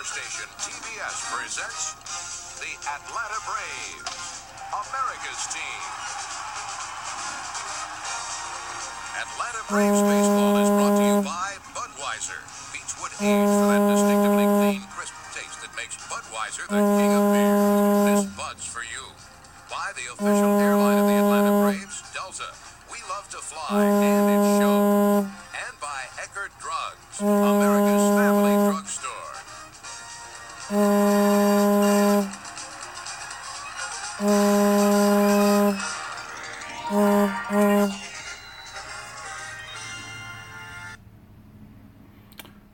station, TBS, presents the Atlanta Braves, America's team. Atlanta Braves baseball is brought to you by Budweiser. Beechwood aged for that distinctively clean, crisp taste that makes Budweiser the king of beers. This Bud's for you. By the official airline of the Atlanta Braves, Delta. We love to fly, and it shows. And by Eckerd Drugs, America's family drugstore.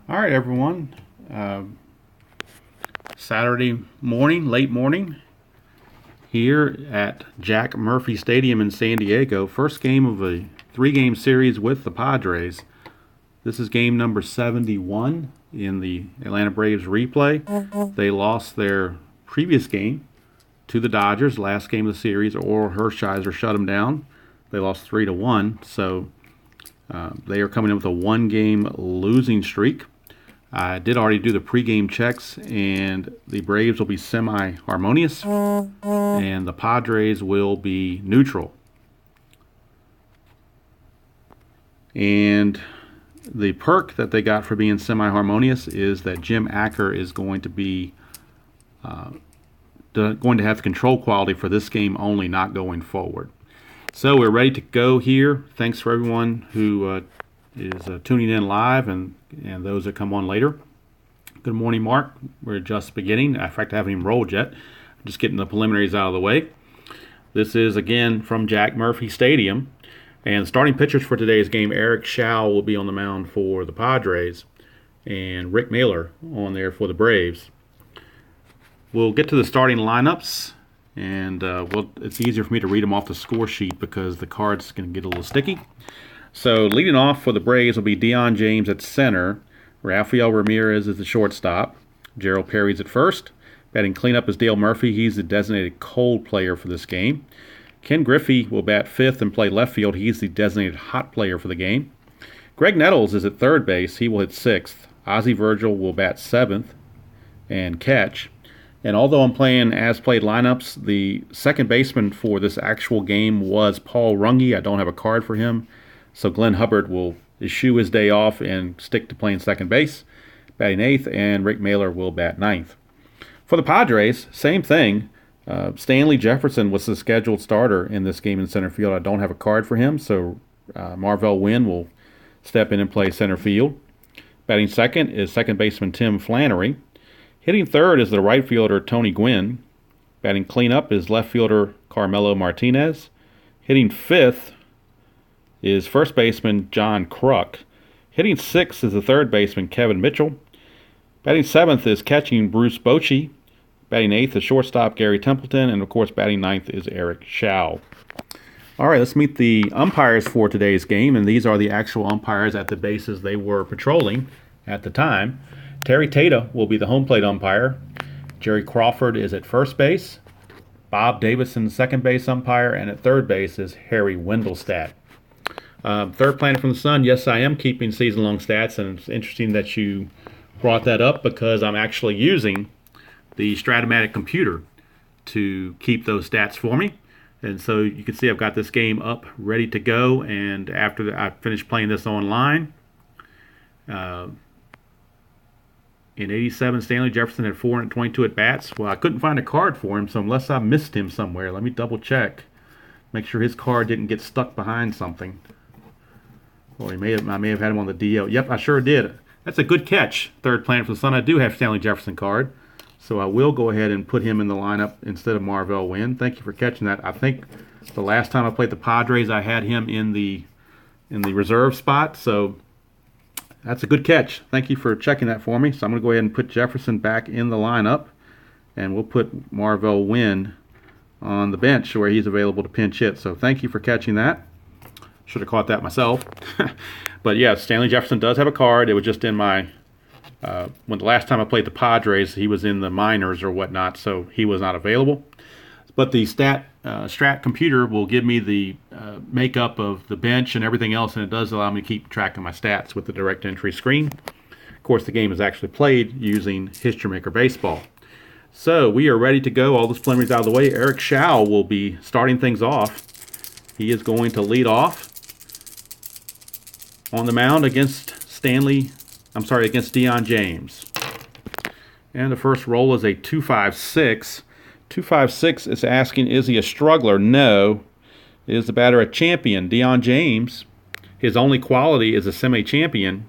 All right, everyone. Saturday morning, late morning, here at Jack Murphy Stadium in San Diego. First game of a three-game series with the Padres. This is game number 71 in the Atlanta Braves replay. They lost their previous game to the Dodgers, last game of the series. Oral Hershiser shut them down. They lost 3-1, so they are coming in with a one-game losing streak. I did already do the pregame checks, and the Braves will be semi-harmonious, and the Padres will be neutral. And the perk that they got for being semi-harmonious is that Jim Acker is going to be going to have control quality for this game only, not going forward. So we're ready to go here. Thanks for everyone who is tuning in live and those that come on later. Good morning, Mark. We're just beginning. In fact, I haven't even rolled yet. I'm just getting the preliminaries out of the way. This is, again, from Jack Murphy Stadium. And starting pitchers for today's game, Eric Schau will be on the mound for the Padres, and Rick Mahler on there for the Braves. We'll get to the starting lineups, and it's easier for me to read them off the score sheet because the card's going to get a little sticky. So leading off for the Braves will be Deion James at center. Rafael Ramirez is the shortstop. Gerald Perry's at first. Batting cleanup is Dale Murphy. He's the designated cold player for this game. Ken Griffey will bat fifth and play left field. He's the designated hot player for the game. Greg Nettles is at third base. He will hit sixth. Ozzie Virgil will bat seventh and catch. And although I'm playing as-played lineups, the second baseman for this actual game was Paul Runge. I don't have a card for him. So Glenn Hubbard will eschew his day off and stick to playing second base, batting eighth, and Rick Mahler will bat ninth. For the Padres, same thing. Stanley Jefferson was the scheduled starter in this game in center field. I don't have a card for him, so Marvell Wynn will step in and play center field. Batting second is second baseman Tim Flannery. Hitting third is the right fielder Tony Gwynn. Batting cleanup is left fielder Carmelo Martinez. Hitting fifth is first baseman John Kruk. Hitting sixth is the third baseman Kevin Mitchell. Batting seventh is catching Bruce Bochy. Batting eighth is shortstop Gary Templeton. And, of course, batting ninth is Eric Schau. All right, let's meet the umpires for today's game. And these are the actual umpires at the bases they were patrolling at the time. Terry Tata will be the home plate umpire. Jerry Crawford is at first base. Bob Davison, second base umpire. And at third base is Harry Wendelstadt. Third Planet from the Sun, yes, I am keeping season-long stats, and it's interesting that you brought that up because I'm actually using the Stratomatic computer to keep those stats for me. And so you can see I've got this game up, ready to go, and after I finished playing this online, in 87, Stanley Jefferson had 422 at-bats. Well, I couldn't find a card for him, so unless I missed him somewhere, let me double-check, make sure his card didn't get stuck behind something. Or I may have had him on the DL. Yep, I sure did. That's a good catch, Third Planet from the Sun. I do have Stanley Jefferson card, so I will go ahead and put him in the lineup instead of Marvell Wynn. Thank you for catching that. I think the last time I played the Padres, I had him in the reserve spot, so that's a good catch. Thank you for checking that for me. So I'm going to go ahead and put Jefferson back in the lineup, and we'll put Marvell Wynn on the bench where he's available to pinch hit. So thank you for catching that. Should have caught that myself. But yeah, Stanley Jefferson does have a card. It was just in my, when the last time I played the Padres, he was in the minors or whatnot, so he was not available. But the Strat computer will give me the makeup of the bench and everything else, and it does allow me to keep track of my stats with the direct entry screen. course, the game is actually played using History Maker Baseball. So we are ready to go. All this preliminaries out of the way. Eric Schau will be starting things off. He is going to lead off on the mound against against Dion James. And the first roll is a 2.56. 2.56 is asking, is he a struggler? No. Is the batter a champion? Dion James, his only quality is a semi-champion.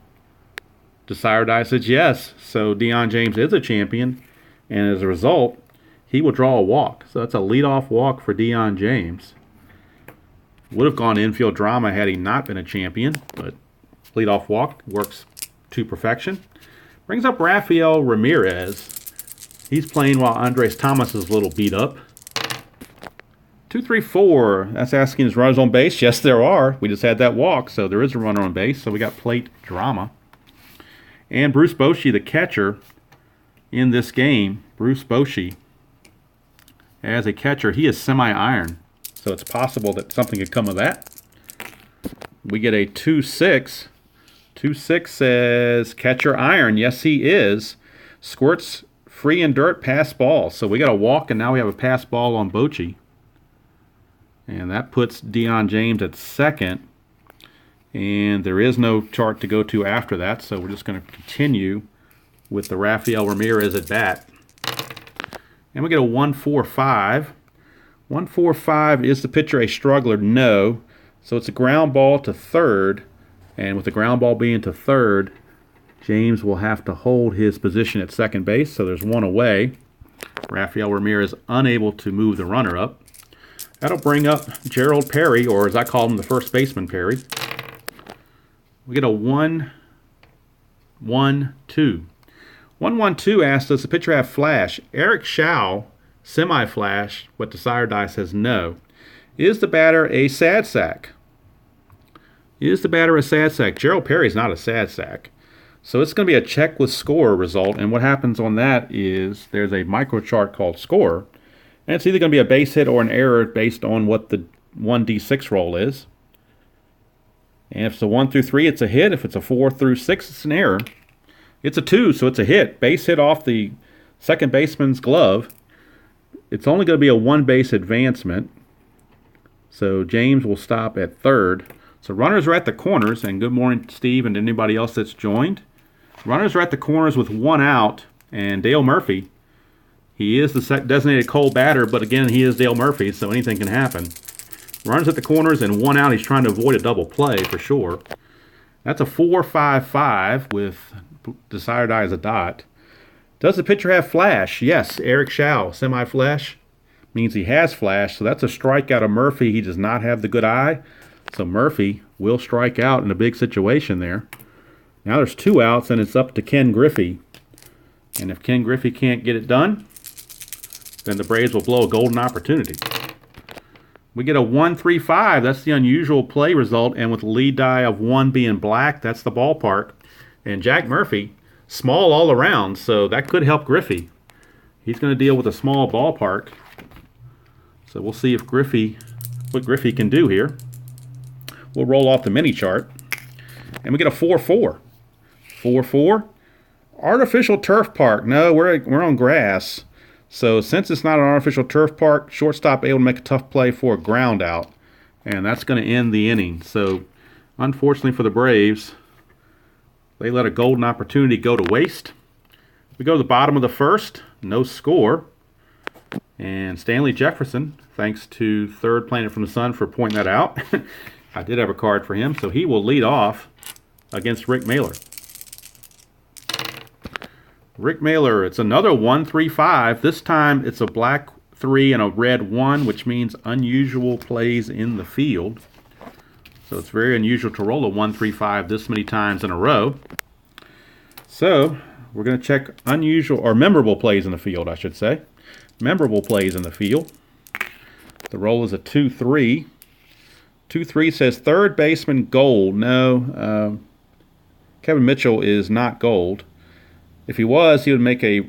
Desire Die says yes. So Dion James is a champion. And as a result, he will draw a walk. So that's a leadoff walk for Dion James. Would have gone infield drama had he not been a champion, but leadoff walk works to perfection. Brings up Rafael Ramirez. He's playing while Andres Thomas is a little beat up. 2-3-4. That's asking, is runners on base? Yes, there are. We just had that walk, so there is a runner on base. So we got plate drama. And Bruce Bochy, the catcher in this game, Bruce Bochy, as a catcher, he is semi-iron. So it's possible that something could come of that. We get a 2-6. 2-6 says catcher iron. Yes, he is. Squirts free and dirt pass ball. So we got a walk, and now we have a pass ball on Bochy. And that puts Dion James at second. And there is no chart to go to after that, so we're just going to continue with the Rafael Ramirez at bat. And we get a 1-4-5. 1-4-5, is the pitcher a struggler? No. So it's a ground ball to third. And with the ground ball being to third, James will have to hold his position at second base. So there's one away. Rafael Ramirez unable to move the runner up. That'll bring up Gerald Perry, or as I call him, the first baseman Perry. We get a 1-1-2. 1-1-2 asks, does the pitcher have flash? Eric Schau, semi-flash, but Desire Die says no. Is the batter a sad sack? Is the batter a sad sack? Gerald Perry is not a sad sack. So it's going to be a check with score result, and what happens on that is there's a microchart called score, and it's either going to be a base hit or an error based on what the 1d6 roll is. And if it's a 1 through 3, it's a hit. If it's a 4 through 6, it's an error. It's a 2, so it's a hit. Base hit off the second baseman's glove. It's only going to be a one-base advancement. So James will stop at third. So runners are at the corners, and good morning, Steve, and anybody else that's joined. Runners are at the corners with one out, and Dale Murphy, he is the designated cold batter, but again, he is Dale Murphy, so anything can happen. Runners at the corners and one out. He's trying to avoid a double play for sure. That's a 4-5-5 with Desire Die as a dot. Does the pitcher have flash? Yes, Eric Schau, semi-flash, means he has flash, so that's a strikeout of Murphy. He does not have the good eye, so Murphy will strike out in a big situation there. Now there's 2 outs, and it's up to Ken Griffey. And if Ken Griffey can't get it done, then the Braves will blow a golden opportunity. We get a 1-3-5. That's the unusual play result, and with lead die of 1 being black, that's the ballpark. And Jack Murphy, small all around, so that could help Griffey. He's going to deal with a small ballpark. So we'll see if what Griffey can do here. We'll roll off the mini chart. And we get a 4-4. 4-4. Artificial turf park. No, we're on grass. So since it's not an artificial turf park, shortstop able to make a tough play for a ground out. And that's going to end the inning. So unfortunately for the Braves, they let a golden opportunity go to waste. We go to the bottom of the first. No score. And Stanley Jefferson, thanks to Third Planet from the Sun for pointing that out. I did have a card for him, so he will lead off against Rick Mailer. Rick Mailer, it's another 1-3-5. This time it's a black 3 and a red 1, which means unusual plays in the field. So it's very unusual to roll a 1-3-5 this many times in a row. So we're going to check unusual or memorable plays in the field, I should say. Memorable plays in the field. The roll is a 2-3. 2-3 says third baseman Gold. No, Kevin Mitchell is not Gold. If he was, he would make a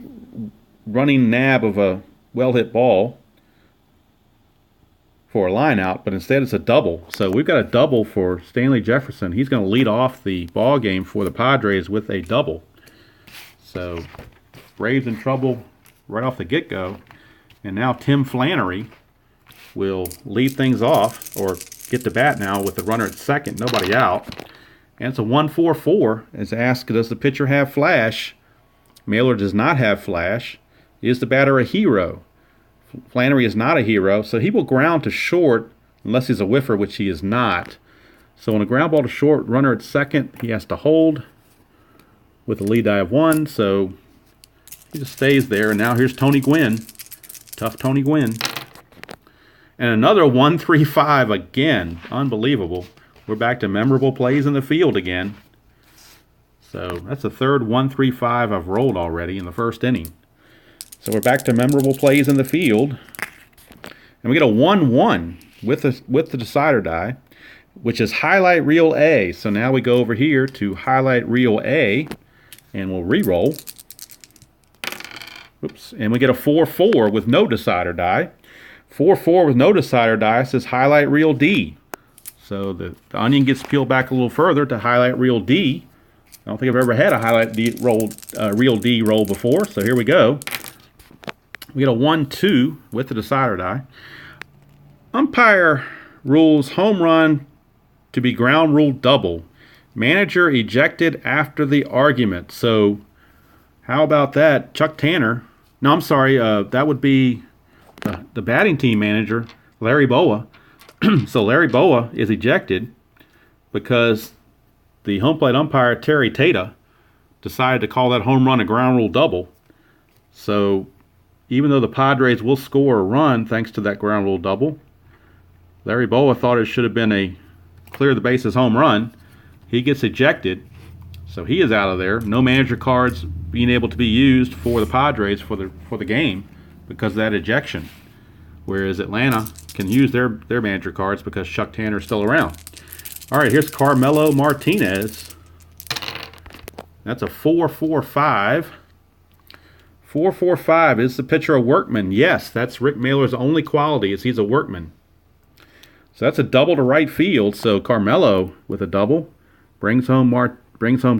running nab of a well-hit ball for a line out, but instead it's a double. So we've got a double for Stanley Jefferson. He's going to lead off the ball game for the Padres with a double. So Braves in trouble right off the get-go. And now Tim Flannery will lead things off, or get to bat now with the runner at second, nobody out. And it's a 1-4-4. As asked, does the pitcher have flash? Mailer does not have flash. Is the batter a hero? Flannery is not a hero, so he will ground to short unless he's a whiffer, which he is not. So on a ground ball to short, runner at second, he has to hold with a lead die of 1. So he just stays there. And now here's Tony Gwynn. Tough Tony Gwynn. And another 1-3-5 again. Unbelievable. We're back to memorable plays in the field again. So that's the third 1-3-5 I've rolled already in the first inning. So we're back to memorable plays in the field. And we get a 1-1 with the decider die, which is highlight reel A. So now we go over here to highlight reel A, and we'll re-roll. Oops. And we get a 4-4 with no decider die. 4-4 with no decider die says highlight reel D. So the onion gets peeled back a little further to highlight reel D. I don't think I've ever had a highlight D roll, reel D roll before. So here we go. We get a 1-2 with the decider die. Umpire rules home run to be ground rule double. Manager ejected after the argument. So how about that? Chuck Tanner. No, I'm sorry. That would be the batting team manager, Larry Bowa. So Larry Bowa is ejected because the home plate umpire, Terry Tata, decided to call that home run a ground rule double. So even though the Padres will score a run thanks to that ground rule double, Larry Bowa thought it should have been a clear the bases home run. He gets ejected, so he is out of there. No manager cards being able to be used for the Padres for the game because of that ejection. Whereas Atlanta can use their manager cards because Chuck Tanner is still around. All right, here's Carmelo Martinez. That's a 4-4-5. 4-4-5. Is the pitcher a workman? Yes, that's Rick Mailer's only quality is he's a workman. So that's a double to right field. So Carmelo with a double brings home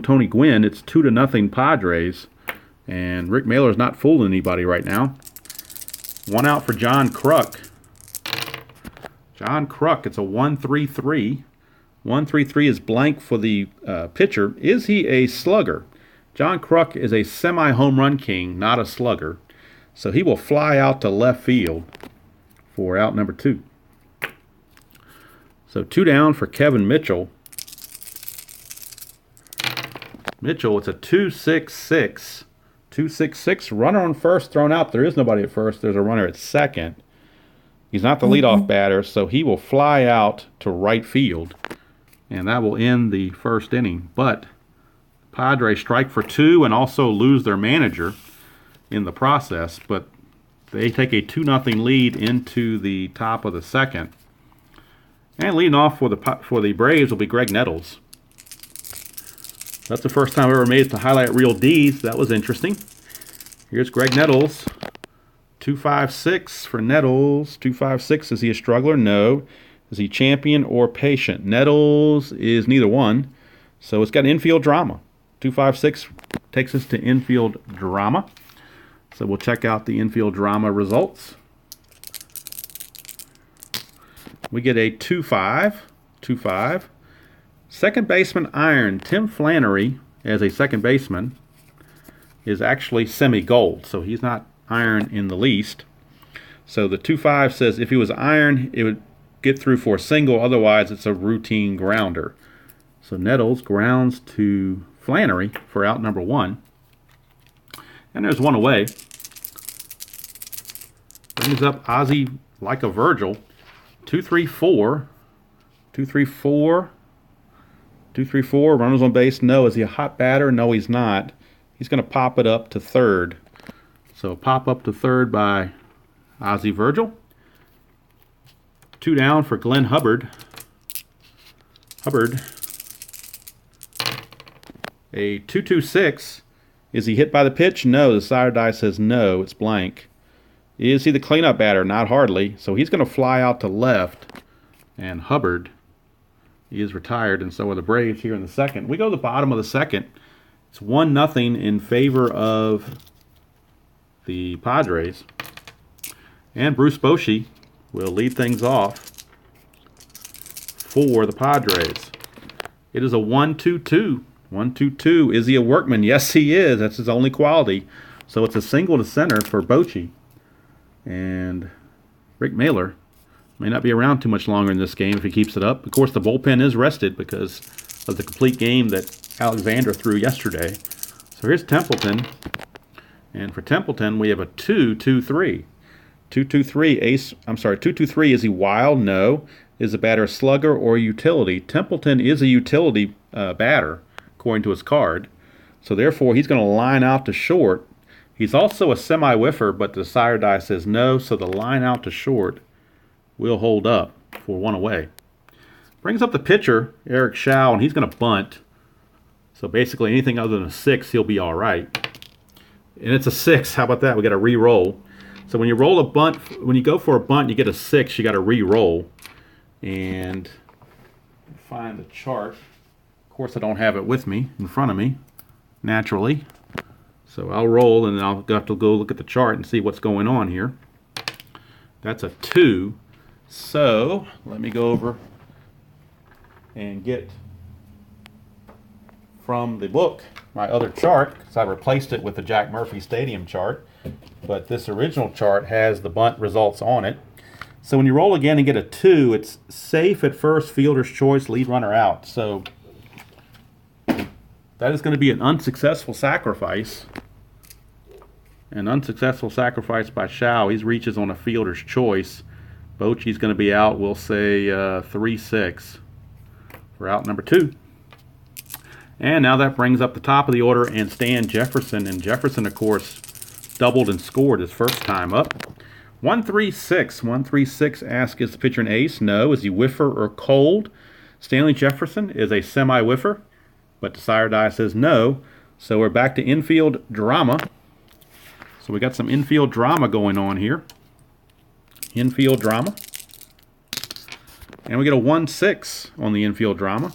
Tony Gwynn. It's 2-0 Padres. And Rick Mailer's not fooling anybody right now. One out for John Kruk. John Kruk, it's a 1-3-3. 1-3-3 is blank for the pitcher. Is he a slugger? John Kruk is a semi-home run king, not a slugger. So he will fly out to left field for out number 2. So 2 down for Kevin Mitchell. Mitchell, it's a 2-6-6. 2-6-6. Runner on first thrown out. There is nobody at first. There's a runner at second. He's not the leadoff batter, so he will fly out to right field. And that will end the first inning. But Padres strike for 2 and also lose their manager in the process. But they take a 2-0 lead into the top of the second. And leading off for the Braves will be Greg Nettles. That's the first time I ever made it to highlight reel D's. That was interesting. Here's Greg Nettles. 2-5-6 for Nettles. 2-5-6. Is he a struggler? No. Is he champion or patient? Nettles is neither one. So it's got infield drama. 2-5-6 takes us to infield drama. So we'll check out the infield drama results. We get a 2-5. 2-5. Second baseman iron. Tim Flannery, as a second baseman, is actually semi-gold. So he's not iron in the least. So the 2-5 says if he was iron, it would get through for a single. Otherwise, it's a routine grounder. So Nettles grounds to Flannery for out number 1. And there's one away. Brings up Ozzie like a Virgil. 2-3-4. 2-3-4. 2-3-4. Runners on base. No. Is he a hot batter? No, he's not. He's going to pop it up to third. So pop up to third by Ozzie Virgil. 2 down for Glenn Hubbard. Hubbard. A 2-2-6. Is he hit by the pitch? No. The side die says no. It's blank. Is he the cleanup batter? Not hardly. So he's going to fly out to left. And Hubbard is retired, and so are the Braves here in the second. We go to the bottom of the second, It's 1-0 in favor of the Padres. And Bruce Bochy will lead things off for the Padres. It is a 1-2-2. 1-2-2. Is he a workman? Yes, he is. That's his only quality. So it's a single to center for Bochy. And Rick Mahler may not be around too much longer in this game if he keeps it up. Of course, the bullpen is rested because of the complete game that Alexander threw yesterday. So here's Templeton. And for Templeton, we have a 2-2-3. 2-2-3 ace. I'm sorry, 2-2-3. Is he wild? No. Is the batter a slugger or a utility? Templeton is a utility batter, according to his card. So therefore, he's going to line out to short. He's also a semi-whiffer, but the sire die says no, so the line out to short will hold up for 1 away. Brings up the pitcher, Eric Shao, and he's going to bunt. So basically, anything other than a 6, he'll be all right. And it's a 6. How about that? We got to re-roll. So when you roll a bunt, when you go for a bunt, you get a 6. You got to re-roll. And find the chart. Of course, I don't have it with me in front of me, naturally. So I'll roll, and then I'll have to go look at the chart and see what's going on here. That's a 2. So let me go over and get from the book my other chart, because I replaced it with the Jack Murphy Stadium chart. But this original chart has the bunt results on it. So when you roll again and get a 2, it's safe at first, fielder's choice, lead runner out. So that is going to be an unsuccessful sacrifice. An unsuccessful sacrifice by Shao. He reaches on a fielder's choice. Bochy's going to be out, we'll say 3-6 for out number 2. And now that brings up the top of the order and Stan Jefferson. And Jefferson, of course, doubled and scored his first time up. 1-3-6. 1-3-6 asks, is the pitcher an ace? No. Is he whiffer or cold? Stanley Jefferson is a semi-whiffer, but the sire die says no. So we're back to infield drama. So we got some infield drama going on here. Infield drama. And we get a 1-6 on the infield drama.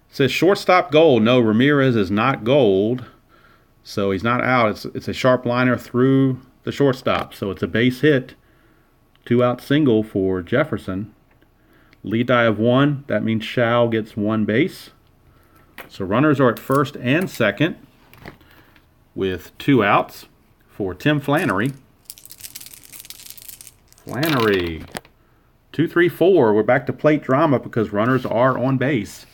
It says shortstop gold. No, Ramirez is not gold. So he's not out. It's a sharp liner through the shortstop. So it's a base hit. 2-out single for Jefferson. Lead die of 1. That means Shao gets 1 base. So runners are at first and second with 2 outs for Tim Flannery. Flannery. 2-3-4. We're back to plate drama because runners are on base.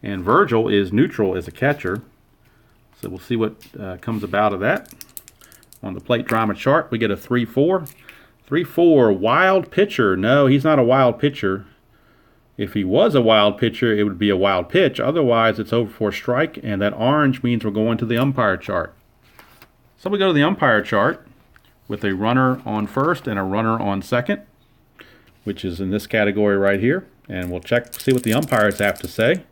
And Virgil is neutral as a catcher. So we'll see what comes about of that. On the plate drama chart, we get a 3-4. 3-4, wild pitcher. No, he's not a wild pitcher. If he was a wild pitcher, it would be a wild pitch. Otherwise, it's over for a strike, and that orange means we're going to the umpire chart. So we go to the umpire chart with a runner on first and a runner on second, which is in this category right here. And we'll see what the umpires have to say.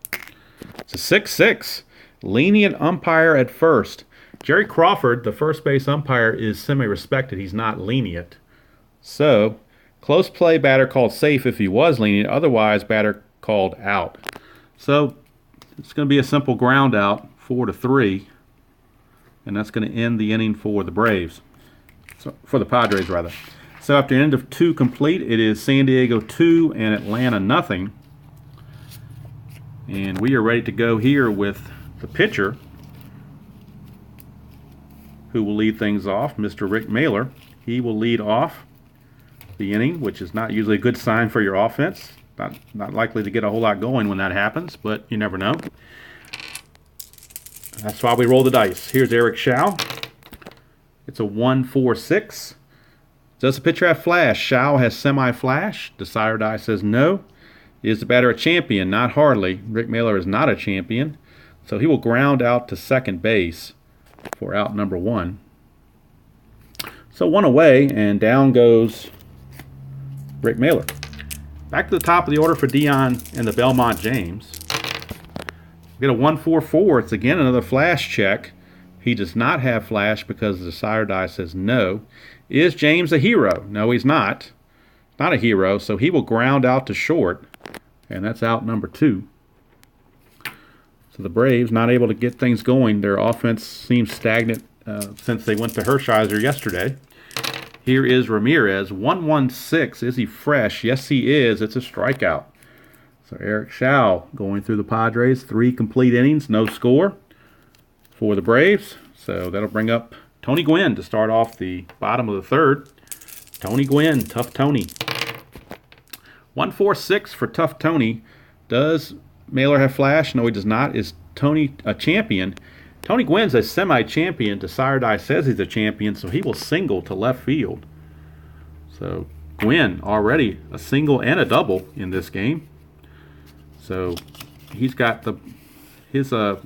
It's a 6-6. Lenient umpire at first. Jerry Crawford, the first base umpire, is semi-respected. He's not lenient. So, close play batter called safe if he was lenient. Otherwise, batter called out. So, it's going to be a simple ground out, 4-3. And that's going to end the inning for the Braves. So, for the Padres, rather. So, after the end of 2 complete, it is San Diego 2 and Atlanta nothing. And we are ready to go here with the pitcher, who will lead things off, Mr. Rick Mahler. He will lead off the inning, which is not usually a good sign for your offense. Not likely to get a whole lot going when that happens, but you never know. That's why we roll the dice. Here's Eric Shao. It's a 1-4-6. Does the pitcher have flash? Shao has semi-flash. The sire die says no. Is the batter a champion? Not hardly. Rick Mahler is not a champion. So he will ground out to second base for out number 1. So 1 away, and down goes Rick Mahler. Back to the top of the order for Dion and the Belmont James. We get a 1-4-4. It's again another flash check. He does not have flash because the sire die says no. Is James a hero? No, he's not. Not a hero, so he will ground out to short, and that's out number 2. So the Braves not able to get things going. Their offense seems stagnant since they went to Hershiser yesterday. Here is Ramirez, 1-1-6. Is he fresh? Yes, he is. It's a strikeout. So Eric Schau going through the Padres. 3 complete innings, no score for the Braves. So that'll bring up Tony Gwynn to start off the bottom of the third. Tony Gwynn, Tough Tony. 1-4-6 for Tough Tony. Does Mailer have flash? No, he does not. Is Tony a champion? Tony Gwynn's a semi-champion. Desire says he's a champion, so he will single to left field. So Gwynn already a single and a double in this game. So he's got his hot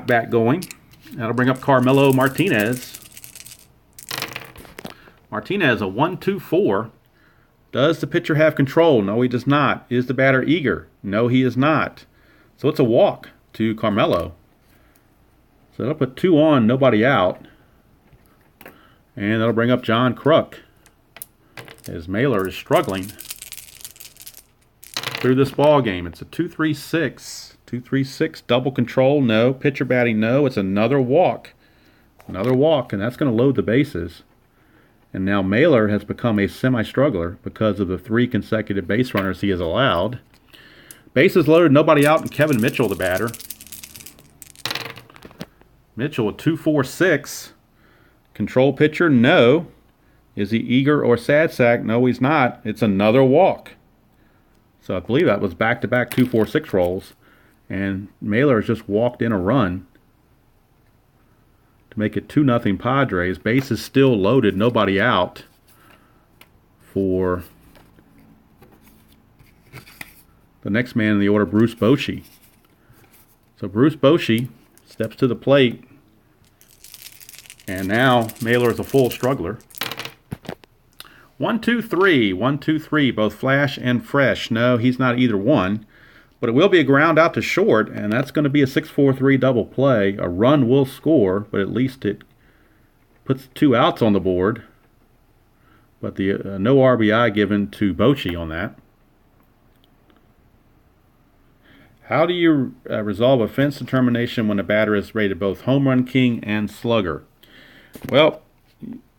bat going. That'll bring up Carmelo Martinez. Martinez, a 1-2-4. Does the pitcher have control? No, he does not. Is the batter eager? No, he is not. So it's a walk to Carmelo. So that'll put 2 on, nobody out. And that'll bring up John Kruk as Mailer is struggling through this ball game. It's a 2-3-6. 2-3-6 double control. No. Pitcher batting. No. It's another walk. Another walk, and that's going to load the bases. And now Mailer has become a semi-struggler because of the 3 consecutive base runners he has allowed. Bases loaded, nobody out, and Kevin Mitchell, the batter. Mitchell, a 2-4-6. Control pitcher, no. Is he eager or sad sack? No, he's not. It's another walk. So I believe that was back-to-back 2-4-6 rolls. And Mailer has just walked in a run to make it 2-0 Padres. Bases still loaded, nobody out for the next man in the order, Bruce Bochy. So Bruce Bochy steps to the plate, and now Mailer is a full struggler. 1-2-3, 1-2-3, both flash and fresh. No, he's not either one, but it will be a ground out to short, and that's going to be a 6-4-3 double play. A run will score, but at least it puts 2 outs on the board. But the no RBI given to Bochy on that. How do you resolve a fence determination when a batter is rated both home run king and slugger? Well,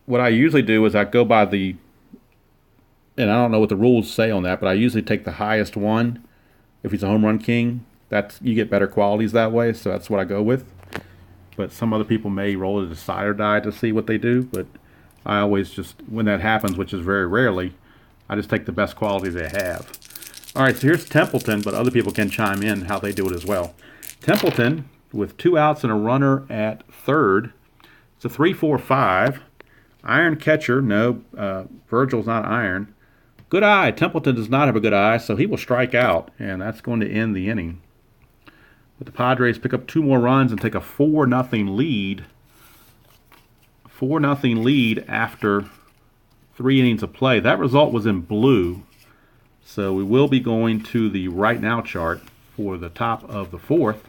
what I usually do is I go by the, and I don't know what the rules say on that, but I usually take the highest one. If he's a home run king, you get better qualities that way, so that's what I go with. But some other people may roll a decider die to see what they do, but I always just, when that happens, which is very rarely, I just take the best qualities they have. All right, so here's Templeton, but other people can chime in how they do it as well. Templeton, with 2 outs and a runner at third. It's a 3-4-5. Iron catcher, no, Virgil's not iron. Good eye. Templeton does not have a good eye, so he will strike out, and that's going to end the inning. But the Padres pick up 2 more runs and take a 4-0 lead. 4-0 lead after 3 innings of play. That result was in blue. So we will be going to the right now chart for the top of the 4th.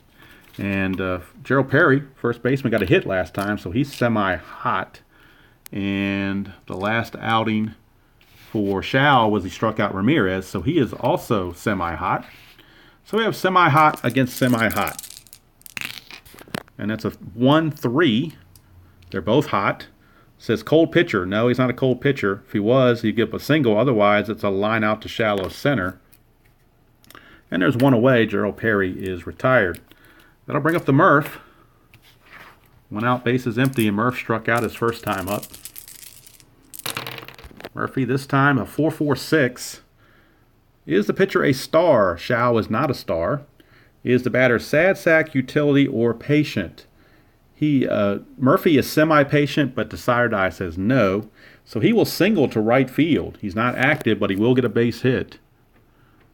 And Gerald Perry, first baseman, got a hit last time, so he's semi-hot. And the last outing for Schau was he struck out Ramirez, so he is also semi-hot. So we have semi-hot against semi-hot. And that's a 1-3. They're both hot. Says cold pitcher. No, he's not a cold pitcher. If he was, he'd give up a single. Otherwise, it's a line out to shallow center. And there's one away. Gerald Perry is retired. That'll bring up the Murph. 1 out, bases empty, and Murph struck out his first time up. Murphy this time a 4-4-6. Is the pitcher a star? Schau is not a star. Is the batter sad sack, utility, or patient? Murphy is semi-patient, but Desire Die says no. So he will single to right field. He's not active, but he will get a base hit.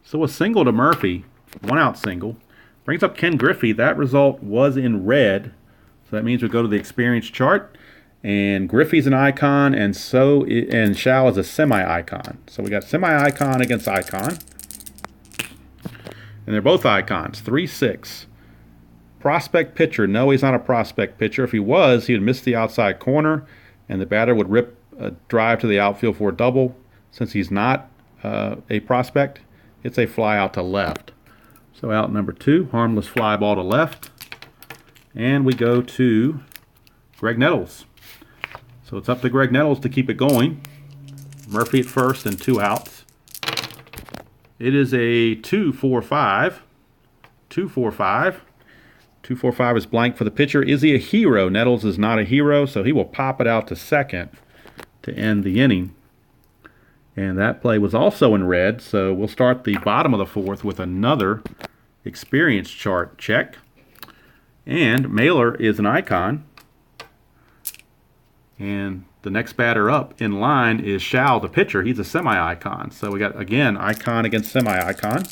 So a single to Murphy, 1 out single. Brings up Ken Griffey. That result was in red. So that means we go to the experience chart. And Griffey's an icon, and Schau is a semi-icon. So we got semi-icon against icon. And they're both icons, 3-6. Prospect pitcher. No, he's not a prospect pitcher. If he was, he would miss the outside corner, and the batter would rip a drive to the outfield for a double. Since he's not a prospect, it's a fly out to left. So out number 2, harmless fly ball to left. And we go to Greg Nettles. So it's up to Greg Nettles to keep it going. Murphy at first and 2 outs. It is a 2-4-5. 2-4-5. 2-4-5 is blank for the pitcher. Is he a hero? Nettles is not a hero, so he will pop it out to second to end the inning. And that play was also in red, so we'll start the bottom of the 4th with another experience chart check. And Mailer is an icon. And the next batter up in line is Shao, the pitcher. He's a semi-icon. So we got, again, icon against semi-icon.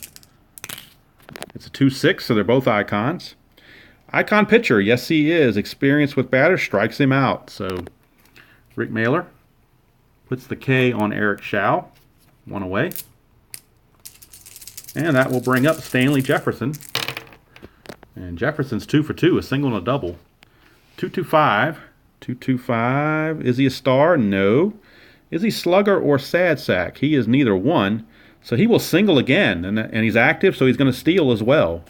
It's a 2-6, so they're both icons. Icon pitcher, yes he is. Experience with batter strikes him out. So Rick Mailer puts the K on Eric Shao. 1 away. And that will bring up Stanley Jefferson. And Jefferson's 2 for 2, a single and a double. 2-2-5. 2-2-5. Is he a star? No. Is he slugger or sad sack? He is neither one. So he will single again. And he's active, so he's going to steal as well.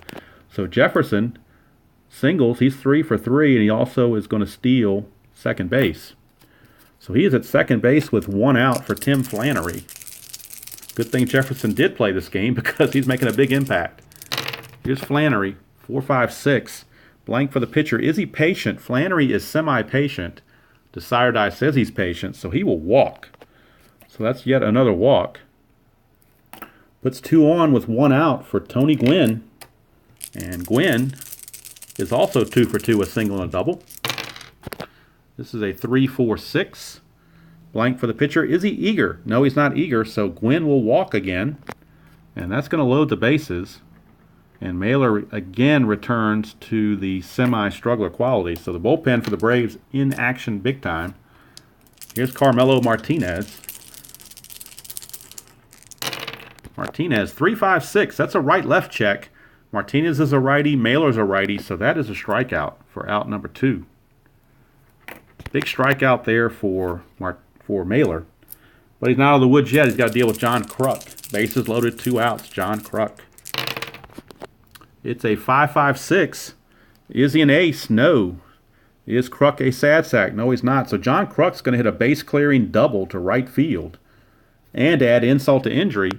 So Jefferson singles. He's 3 for 3, and he also is going to steal second base. So he is at second base with 1 out for Tim Flannery. Good thing Jefferson did play this game because he's making a big impact. Here's Flannery. 4-5-6. Blank for the pitcher. Is he patient? Flannery is semi-patient. Desire says he's patient, so he will walk. So that's yet another walk. Puts 2 on with 1 out for Tony Gwynn. And Gwynn is also 2 for 2, a single and a double. This is a 3-4-6. Blank for the pitcher. Is he eager? No, he's not eager, so Gwynn will walk again. And that's going to load the bases. And Mailer again returns to the semi-struggler quality. So the bullpen for the Braves in action big time. Here's Carmelo Martinez. Martinez, 3-5-6. That's a right-left check. Martinez is a righty. Mailer's a righty. So that is a strikeout for out number 2. Big strikeout there for Mailer. But he's not out of the woods yet. He's got to deal with John Kruk. Bases loaded, 2 outs. John Kruk. It's a 5-5-6. Is he an ace? No. Is Kruk a sad sack? No, he's not. So John Kruk's going to hit a base-clearing double to right field. And to add insult to injury,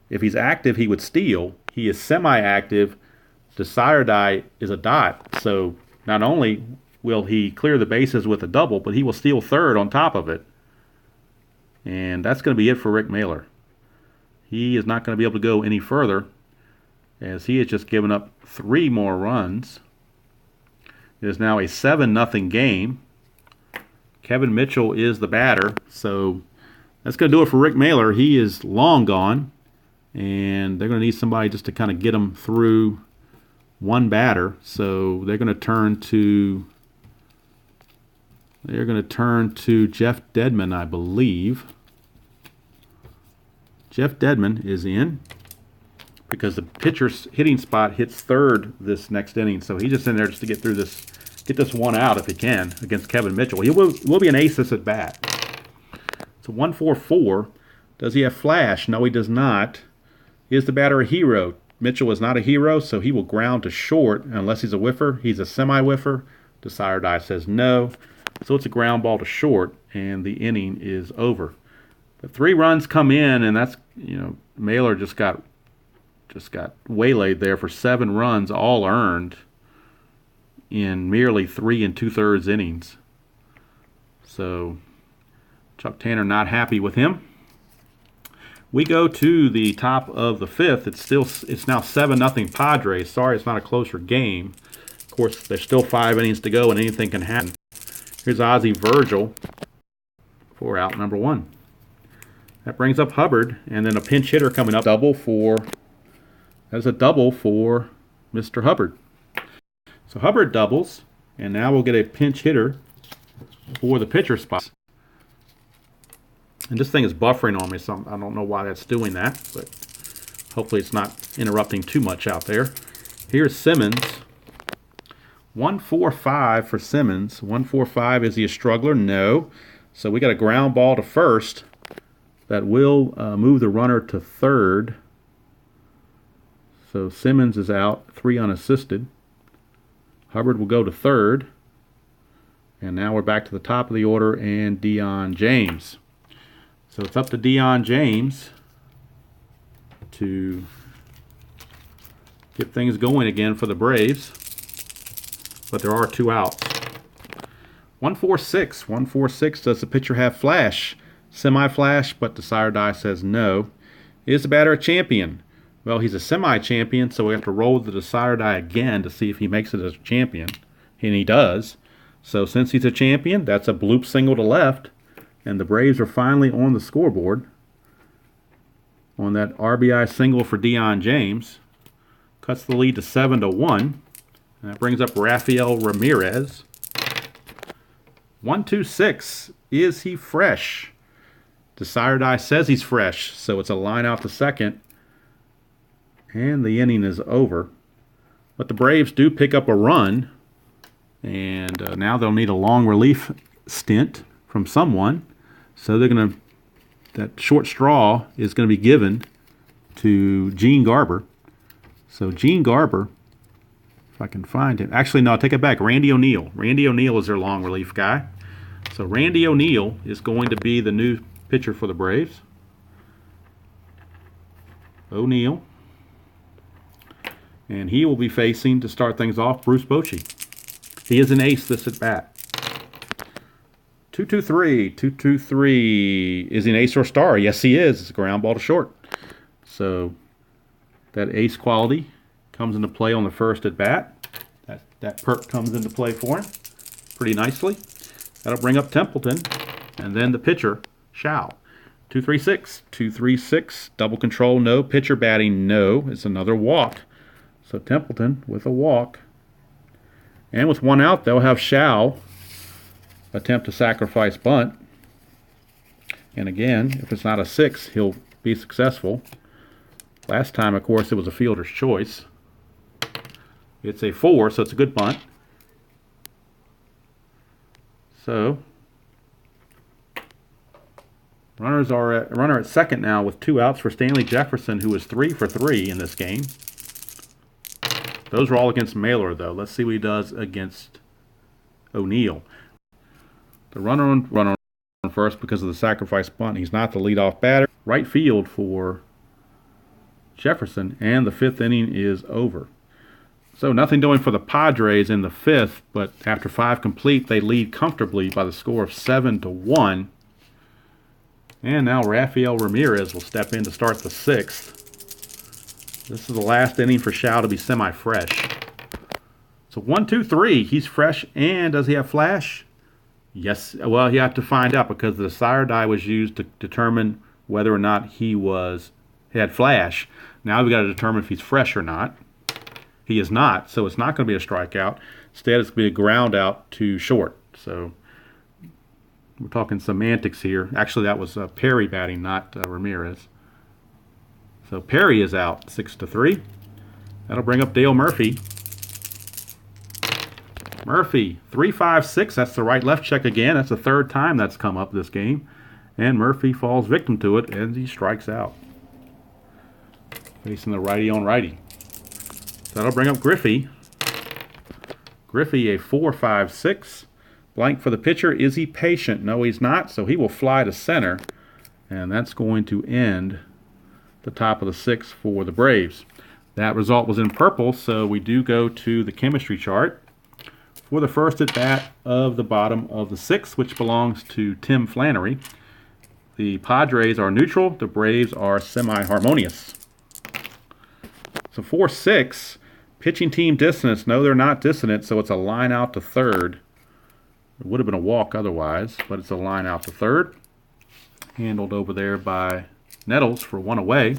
if he's active, he would steal. He is semi-active. Desire is a dot. So not only will he clear the bases with a double, but he will steal third on top of it. And that's going to be it for Rick Mailer. He is not going to be able to go any further, as he has just given up 3 more runs. It is now a 7-0 game. Kevin Mitchell is the batter, so that's going to do it for Rick Mailer. He is long gone, and they're going to need somebody just to kind of get him through one batter. So they're going to turn to Jeff Dedman, I believe. Jeff Dedman is in, because the pitcher's hitting spot hits third this next inning. So he's just in there just to get through this, get this 1 out if he can against Kevin Mitchell. He will be an ace at bat. It's a 1-4-4. Does he have flash? No, he does not. Is the batter a hero? Mitchell is not a hero, so he will ground to short unless he's a whiffer. He's a semi-whiffer. Desire says no. So it's a ground ball to short, and the inning is over. But 3 runs come in, and that's, Mailer just got waylaid there for 7 runs, all earned in merely 3 2/3 innings. So Chuck Tanner not happy with him. We go to the top of the 5th. It's now 7-0 Padres. Sorry, it's not a closer game. Of course, there's still 5 innings to go, and anything can happen. Here's Ozzie Virgil for out number 1. That brings up Hubbard, and then a pinch hitter coming up. That's a double for Mr. Hubbard. So Hubbard doubles, and now we'll get a pinch hitter for the pitcher spot. And this thing is buffering on me, so I don't know why that's doing that, but hopefully it's not interrupting too much out there. Here's Simmons. 1-4-5 for Simmons. 1-4-5, is he a struggler? No. So we got a ground ball to first that will move the runner to third. So Simmons is out, 3 unassisted. Hubbard will go to third. And now we're back to the top of the order and Deion James. So it's up to Deion James to get things going again for the Braves. But there are 2 outs. 1-4-6. 1-4-6. Does the pitcher have flash? Semi-flash, but the sire die says no. Is the batter a champion? Well, he's a semi-champion, so we have to roll the sire die again to see if he makes it as a champion. And he does. So since he's a champion, that's a bloop single to left. And the Braves are finally on the scoreboard on that RBI single for Deion James. Cuts the lead to 7-1. And that brings up Rafael Ramirez. 1-2-6. Is he fresh? The sire die says he's fresh, so it's a line out to second. And the inning is over. But the Braves do pick up a run. And now they'll need a long relief stint from someone. So they're going to, that short straw is going to be given to Gene Garber. So Gene Garber, if I can find him. Actually, no, I'll take it back. Randy O'Neal. Randy O'Neal is their long relief guy. So Randy O'Neal is going to be the new pitcher for the Braves. O'Neal. And he will be facing, to start things off, Bruce Bochy. He is an ace this at bat. 2-2-3. 2-2-3. Is he an ace or star? Yes, he is. It's a ground ball to short. So that ace quality comes into play on the first at bat. That perk comes into play for him pretty nicely. That'll bring up Templeton. And then the pitcher, Shao. 2-3-6. 2-3-6. Double control, no. Pitcher batting, no. It's another walk. So Templeton with a walk. And with 1 out, they'll have Shao attempt to sacrifice bunt. And again, if it's not a 6, he'll be successful. Last time, of course, it was a fielder's choice. It's a 4, so it's a good bunt. So runner at second now with 2 outs for Stanley Jefferson, who is 3 for 3 in this game. Those are all against Mailer, though. Let's see what he does against O'Neal. The runner on first because of the sacrifice bunt. He's not the leadoff batter. Right field for Jefferson, and the 5th inning is over. So nothing doing for the Padres in the 5th, but after 5 complete, they lead comfortably by the score of 7-1. And now Rafael Ramirez will step in to start the 6th. This is the last inning for Shao to be semi-fresh. So 1-2-3. He's fresh, and does he have flash? Yes. Well, you have to find out because the sire die was used to determine whether or not he had flash. Now we've got to determine if he's fresh or not. He is not, so it's not going to be a strikeout. Instead, it's going to be a ground out to short. So we're talking semantics here. Actually, that was Perry batting, not Ramirez. So Perry is out, 6-3. That'll bring up Dale Murphy. Murphy, 3-5-6. That's the right-left check again. That's the 3rd time that's come up this game. And Murphy falls victim to it as he strikes out. Facing the righty on righty. So that'll bring up Griffey. Griffey, a 4-5-6. Blank for the pitcher. Is he patient? No, he's not. So he will fly to center. And that's going to end the top of the 6th for the Braves. That result was in purple, so we do go to the chemistry chart for the first at bat of the bottom of the 6th, which belongs to Tim Flannery. The Padres are neutral. The Braves are semi-harmonious. So 4-6, pitching team dissonance. No, they're not dissonant, so it's a line out to third. It would have been a walk otherwise, but it's a line out to third. Handled over there by Nettles for 1 away.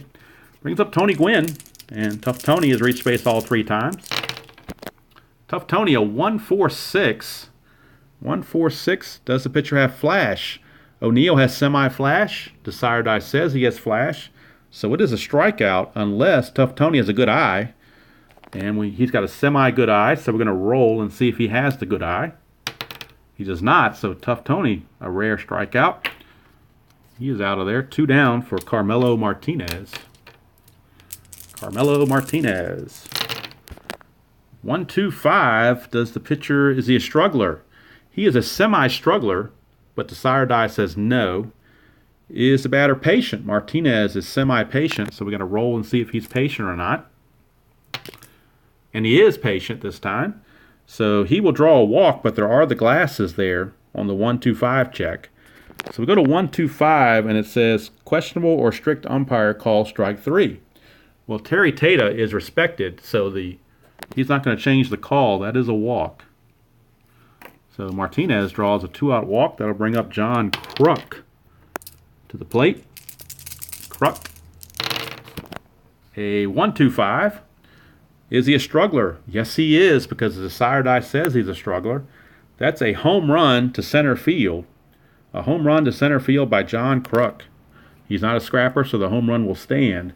Brings up Tony Gwynn, and Tough Tony has reached base all 3 times. Tough Tony, a 1-4-6. 1-4-6. Does the pitcher have flash? O'Neal has semi-flash. The sire die says he has flash. So it is a strikeout unless Tough Tony has a good eye. And he's got a semi-good eye, so we're going to roll and see if he has the good eye. He does not, so Tough Tony, a rare strikeout. He is out of there. 2 down for Carmelo Martinez. Carmelo Martinez. 1-2-5. Does the pitcher, is he a struggler? He is a semi-struggler, but the sire die says no. Is the batter patient? Martinez is semi-patient, so we got to roll and see if he's patient or not. And he is patient this time. So he will draw a walk, but there are the glasses there on the 1-2-5 check. So we go to 1-2-5, and it says questionable or strict umpire call strike 3. Well, Terry Tata is respected, so he's not going to change the call. That is a walk. So Martinez draws a 2-out walk. That'll bring up John Kruk to the plate. Kruk. A 1-2-5. Is he a struggler? Yes, he is, because the sire die says he's a struggler. That's a home run to center field. A home run to center field by John Kruk. He's not a scrapper, so the home run will stand.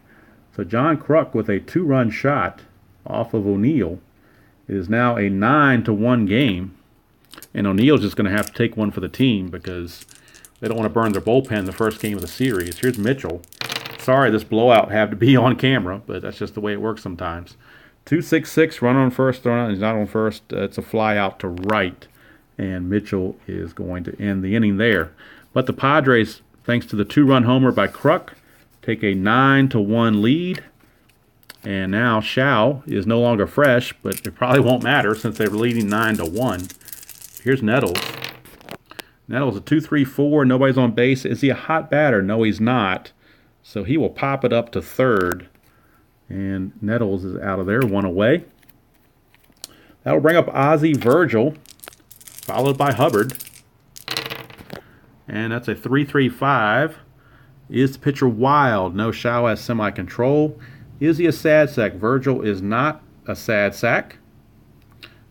So John Kruk with a 2-run shot off of O'Neill. It is now a 9-1 game. And O'Neill's just going to have to take one for the team because they don't want to burn their bullpen the first game of the series. Here's Mitchell. Sorry this blowout had to be on camera, but that's just the way it works sometimes. 2-6-6, run on first, thrown out. He's not on first. It's a fly out to right. And Mitchell is going to end the inning there. But the Padres, thanks to the 2-run homer by Kruk, take a 9-1 lead. And now Shao is no longer fresh, but it probably won't matter since they're leading 9-1. Here's Nettles. Nettles a 2-3-4. Nobody's on base. Is he a hot batter? No, he's not. So he will pop it up to third. And Nettles is out of there, 1 away. That will bring up Ozzie Virgil, followed by Hubbard. And that's a 3-3-5. Is the pitcher wild? No, Shao has semi-control. Is he a sad sack? Virgil is not a sad sack.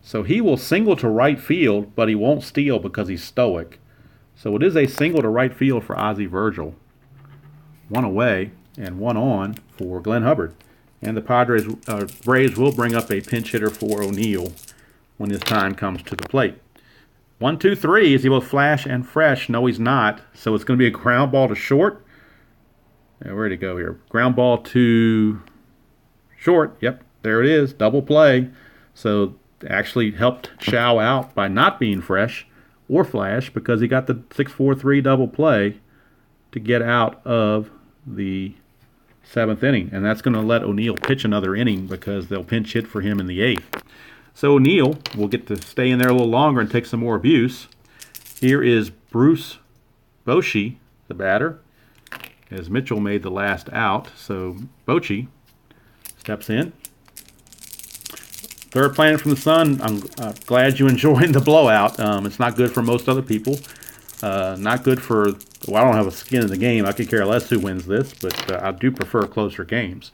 So he will single to right field, but he won't steal because he's stoic. So it is a single to right field for Ozzie Virgil. 1 away and 1 on for Glenn Hubbard. And the Braves will bring up a pinch hitter for O'Neill when his time comes to the plate. 1-2-3. Is he both flash and fresh? No, he's not. So it's going to be a ground ball to short. Where'd he go here? Ground ball to short. Yep, there it is. Double play. So actually helped Shao out by not being fresh or flash because he got the 6-4-3 double play to get out of the 7th inning. And that's going to let O'Neill pitch another inning because they'll pinch hit for him in the 8th. So O'Neill will get to stay in there a little longer and take some more abuse. Here is Bruce Bochy, the batter, as Mitchell made the last out. So Bochy steps in. Third Planet from the Sun. I'm glad you enjoyed the blowout. It's not good for most other people. Not good for, well, I don't have a skin in the game. I could care less who wins this, but I do prefer closer games.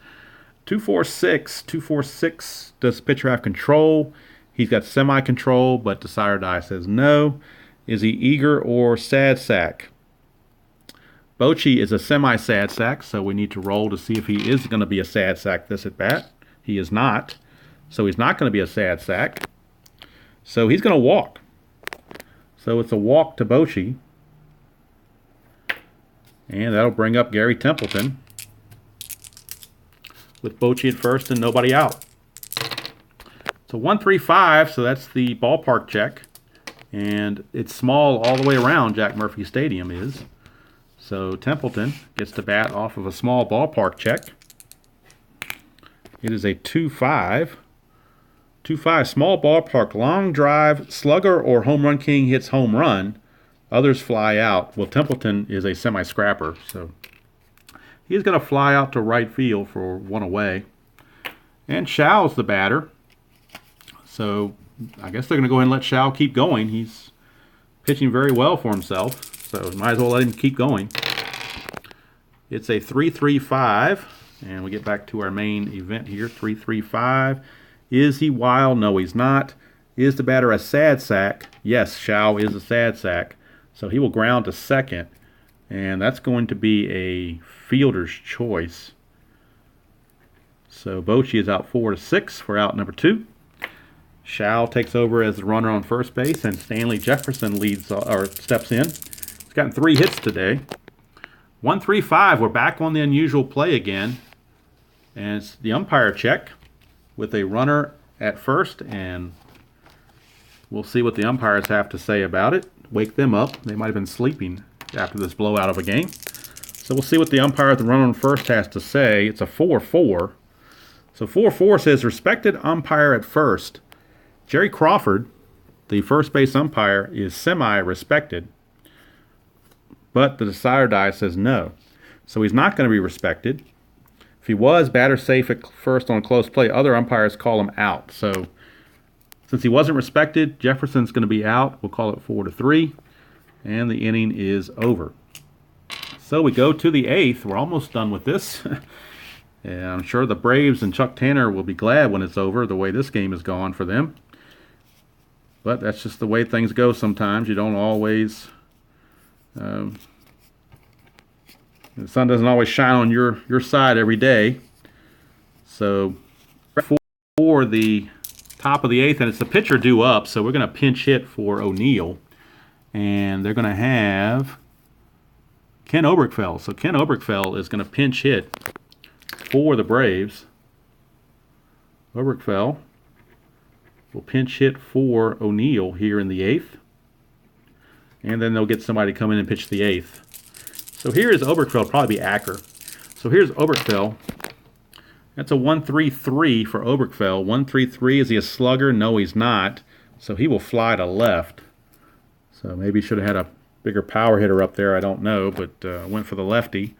2-4-6. 2-4-6. Does the pitcher have control? He's got semi-control, but the sire die says no. Is he eager or sad sack? Bochy is a semi-sad sack, so we need to roll to see if he is going to be a sad sack this at bat. He is not. So he's not going to be a sad sack. So he's going to walk. So it's a walk to Bochy. And that'll bring up Gary Templeton with Bochy at first and nobody out. So 1-3-5, so that's the ballpark check. And it's small all the way around, Jack Murphy Stadium is. So Templeton gets to bat off of a small ballpark check. It is a 2-5. 2-5, small ballpark, long drive, slugger or home run king hits home run. Others fly out. Well, Templeton is a semi-scrapper, so he's going to fly out to right field for 1 away. And Shao's the batter. So I guess they're going to go ahead and let Shao keep going. He's pitching very well for himself, so might as well let him keep going. It's a 3-3-5, and we get back to our main event here, 3-3-5. Is he wild? No, he's not. Is the batter a sad sack? Yes, Shao is a sad sack. So he will ground to second, and that's going to be a fielder's choice. So Bochy is out 4-6 for out number 2. Shao takes over as the runner on first base, and Stanley Jefferson leads or steps in. He's gotten 3 hits today. 1-3-5. We're back on the unusual play again. And it's the umpire check with a runner at first, and we'll see what the umpires have to say about it. Wake them up. They might have been sleeping after this blowout of a game. So we'll see what the umpire at the runner on first has to say. It's a 4-4. So 4-4 says, respected umpire at first. Jerry Crawford, the first base umpire, is semi-respected, but the decider die says no. So he's not going to be respected. If he was, batter safe at first on close play. Other umpires call him out. So since he wasn't respected, Jefferson's going to be out. We'll call it 4-3, and the inning is over. So we go to the 8th. We're almost done with this. And I'm sure the Braves and Chuck Tanner will be glad when it's over, the way this game is gone for them. But that's just the way things go sometimes. You don't always... the sun doesn't always shine on your side every day. So for the top of the 8th, and it's the pitcher due up, so we're going to pinch hit for O'Neill. And they're going to have Ken Oberkfell. So Ken Oberkfell is going to pinch hit for the Braves. Oberkfell will pinch hit for O'Neill here in the 8th. And then they'll get somebody to come in and pitch the 8th. So here is Oberkfell, probably be Acker. So here's Oberkfell. That's a 1-3-3 for Oberkfell. 1-3-3, is he a slugger? No, he's not. So he will fly to left. So maybe he should have had a bigger power hitter up there, I don't know, but went for the lefty.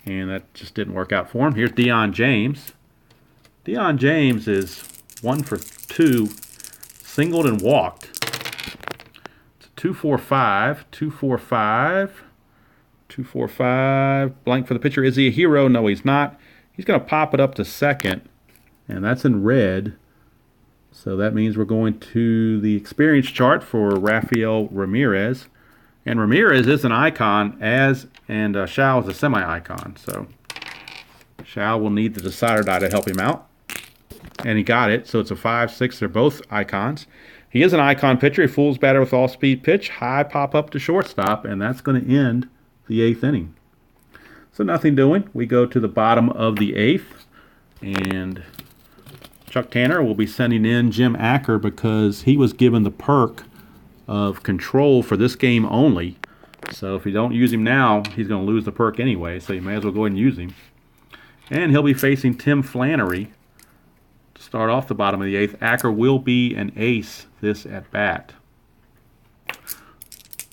And that just didn't work out for him. Here's Deion James. Deion James is 1 for 2, singled and walked. It's a 2-4-5, 2-4-5, 2-4-5. Blank for the pitcher. Is he a hero? No, he's not. He's going to pop it up to second, and that's in red. So that means we're going to the experience chart for Rafael Ramirez. And Ramirez is an icon, and Shao is a semi-icon. So Shao will need the decider die to help him out. And he got it, so it's a 5-6. They're both icons. He is an icon pitcher. He fools batter with all-speed pitch. High pop up to shortstop, and that's going to end the 8th inning. So nothing doing. We go to the bottom of the 8th, and Chuck Tanner will be sending in Jim Acker because he was given the perk of control for this game only. So if you don't use him now, he's going to lose the perk anyway, so you may as well go ahead and use him. And he'll be facing Tim Flannery to start off the bottom of the 8th. Acker will be an ace this at bat.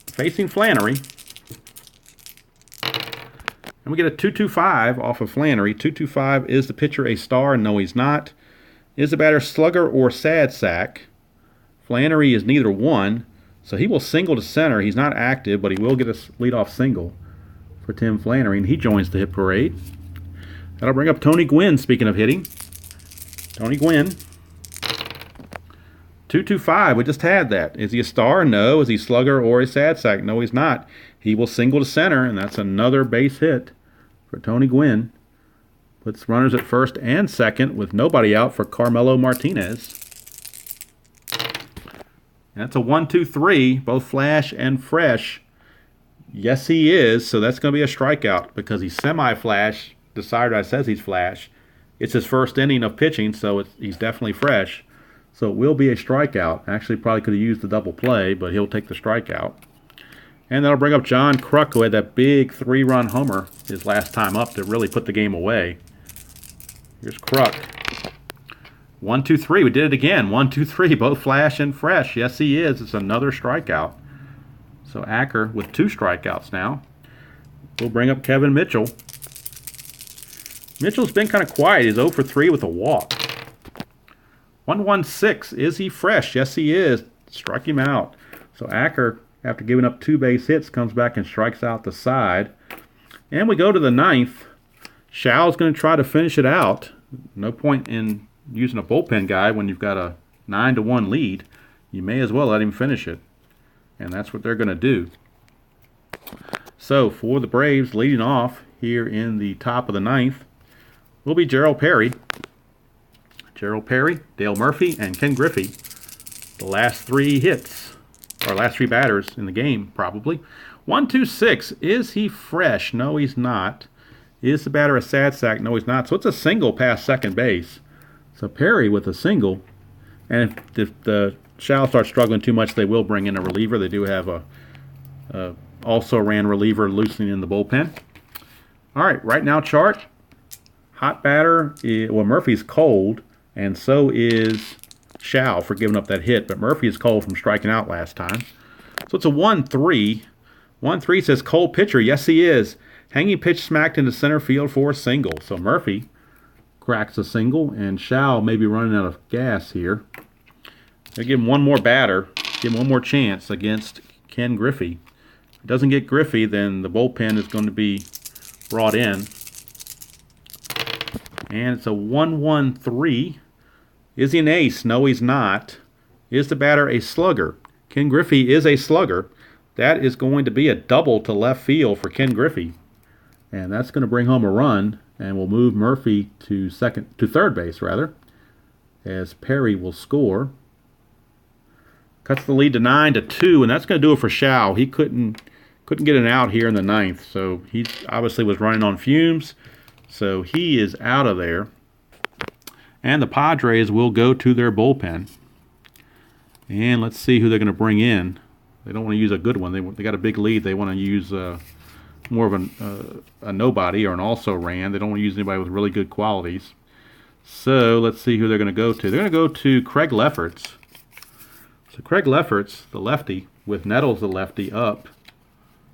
Facing Flannery. And we get a 2-2-5 off of Flannery. 2-2-5, is the pitcher a star? No, he's not. Is the batter slugger or sad sack? Flannery is neither one, so he will single to center. He's not active, but he will get a leadoff single for Tim Flannery, and he joins the hit parade. That'll bring up Tony Gwynn, speaking of hitting. Tony Gwynn. 2-2-5, we just had that. Is he a star? No. Is he slugger or a sad sack? No, he's not. He will single to center, and that's another base hit for Tony Gwynn. Puts runners at first and second with nobody out for Carmelo Martinez. And that's a 1-2-3, both flash and fresh. Yes, he is, so that's going to be a strikeout because he's semi-flash. Decider says he's flash. It's his first inning of pitching, so he's definitely fresh. So it will be a strikeout. Actually, probably could have used the double play, but he'll take the strikeout. And that'll bring up John Kruk, who had that big 3-run homer his last time up to really put the game away. Here's Kruk. 1-2-3. We did it again. 1-2-3. Both flash and fresh. Yes, he is. It's another strikeout. So Acker with 2 strikeouts now. We'll bring up Kevin Mitchell. Mitchell's been kind of quiet. He's 0 for 3 with a walk. 1-1-6. Is he fresh? Yes, he is. Strike him out. So Acker, after giving up 2 base hits, comes back and strikes out the side. And we go to the 9th. Shao's going to try to finish it out. No point in using a bullpen guy when you've got a 9-1 lead. You may as well let him finish it. And that's what they're going to do. So for the Braves, leading off here in the top of the 9th will be Gerald Perry. Gerald Perry, Dale Murphy, and Ken Griffey. The last 3 hits, or last 3 batters in the game, probably. 1-2-6. Is he fresh? No, he's not. Is the batter a sad sack? No, he's not. So it's a single past second base. So Perry with a single. And if the Shao starts struggling too much, they will bring in a reliever. They do have a also ran reliever loosening in the bullpen. All right, right now chart. Hot batter, well, Murphy's cold, and so is Shao for giving up that hit. But Murphy is cold from striking out last time. So it's a 1-3. 1-3 says cold pitcher. Yes, he is. Hanging pitch smacked into center field for a single. So Murphy cracks a single, and Shao may be running out of gas here. I'll give him one more batter, give him one more chance against Ken Griffey. If it doesn't get Griffey, then the bullpen is going to be brought in. And it's a 1-1-3. Is he an ace? No, he's not. Is the batter a slugger? Ken Griffey is a slugger. That is going to be a double to left field for Ken Griffey. And that's going to bring home a run, and will move Murphy to third base rather, as Perry will score. Cuts the lead to 9-2, and that's going to do it for Shao. He couldn't get an out here in the ninth, so he obviously was running on fumes. So he is out of there. And the Padres will go to their bullpen. And let's see who they're going to bring in. They don't want to use a good one. They got a big lead. They want to use more of a nobody or an also-ran. They don't want to use anybody with really good qualities. So let's see who they're going to go to. They're going to go to Craig Lefferts. So Craig Lefferts, the lefty, with Nettles, the lefty, up.